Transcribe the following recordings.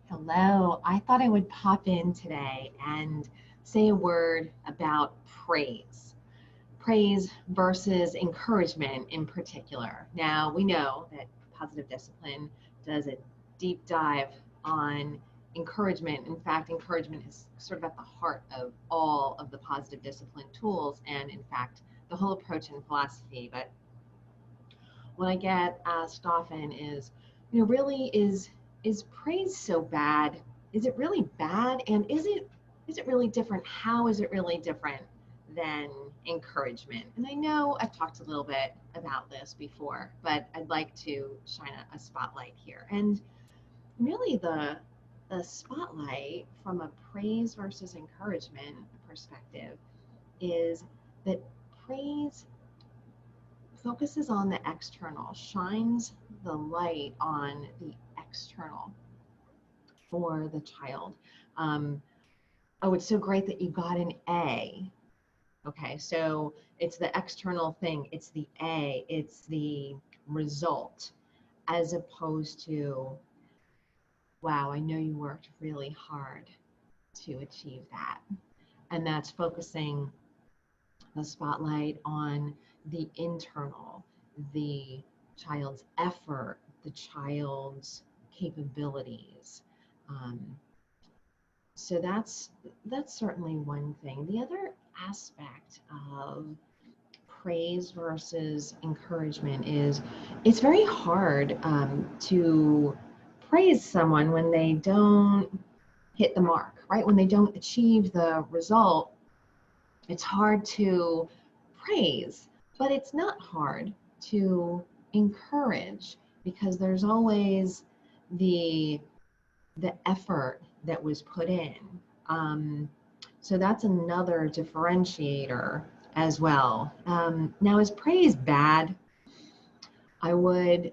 Hello. I thought I would pop in today and say a word about praise. Praise versus encouragement in particular. Now, we know that positive discipline does a deep dive on encouragement. In fact, encouragement is sort of at the heart of all of the positive discipline tools and, in fact, the whole approach and philosophy. But what I get asked often is, really is praise so bad? Is it really bad? And is it really different? How is it really different than encouragement? And I know I've talked a little bit about this before, but I'd like to shine a spotlight here. And really the spotlight from a praise versus encouragement perspective is that praise focuses on the external, shines the light on the external for the child. Um, oh, it's so great that you got an A. Okay, so it's the external thing, it's the A, it's the result, as opposed to, wow, I know you worked really hard to achieve that. And that's focusing the spotlight on the internal, the child's effort, the child's capabilities. Um, so that's certainly one thing. The other aspect of praise versus encouragement is it's very hard to praise someone when they don't hit the mark, right? When they don't achieve the result, it's hard to praise, but it's not hard to encourage because there's always the the effort that was put in. Um, so that's another differentiator as well. Now, is praise bad? I would,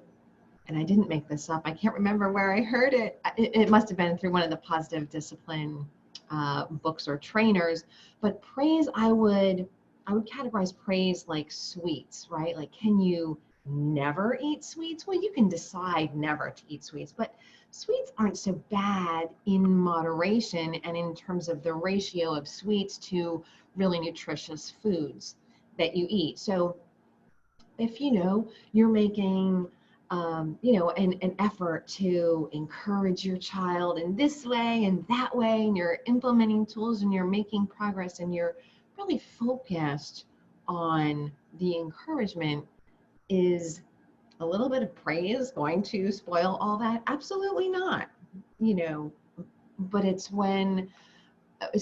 and I didn't make this up. I can't remember where I heard it. It must have been through one of the positive discipline books or trainers. But praise, I would categorize praise like sweets, right? Like, can you never eat sweets? Well, you can decide never to eat sweets, but sweets aren't so bad in moderation and in terms of the ratio of sweets to really nutritious foods that you eat. So if you're making an effort to encourage your child in this way and that way, and you're implementing tools and you're making progress and you're really focused on the encouragement, is a little bit of praise going to spoil all that? Absolutely not. You know, but it's when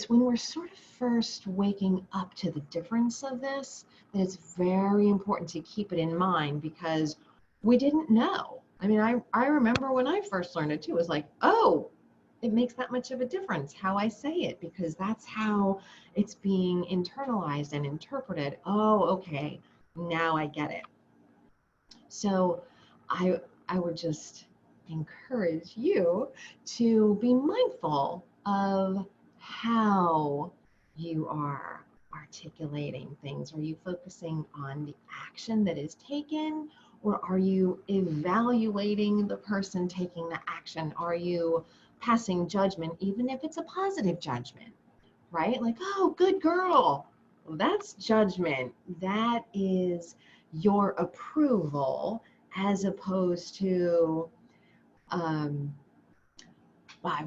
we're sort of first waking up to the difference of this that it's very important to keep it in mind because we didn't know. I mean, I remember when I first learned it too. It was like, oh, it makes that much of a difference how I say it because that's how it's being internalized and interpreted. Oh, okay, now I get it. So I I would just encourage you to be mindful of how you are articulating things. Are you focusing on the action that is taken, or are you evaluating the person taking the action? Are you passing judgment, even if it's a positive judgment, right? Like, oh, good girl. Well, that's judgment. That is your approval as opposed to, um, well,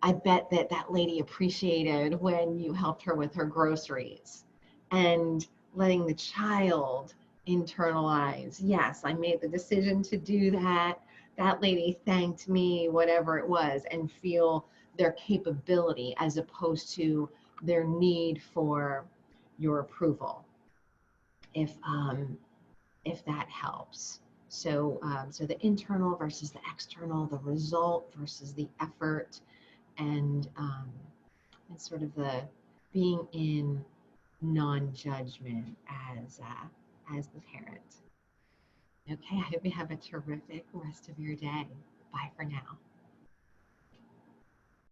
I bet that that lady appreciated when you helped her with her groceries. And letting the child internalize, yes, I made the decision to do that. That lady thanked me, whatever it was, and feel their capability as opposed to their need for your approval. If that helps. So the internal versus the external, the result versus the effort, and sort of the being in non-judgment as the parent. Okay, I hope you have a terrific rest of your day. Bye for now.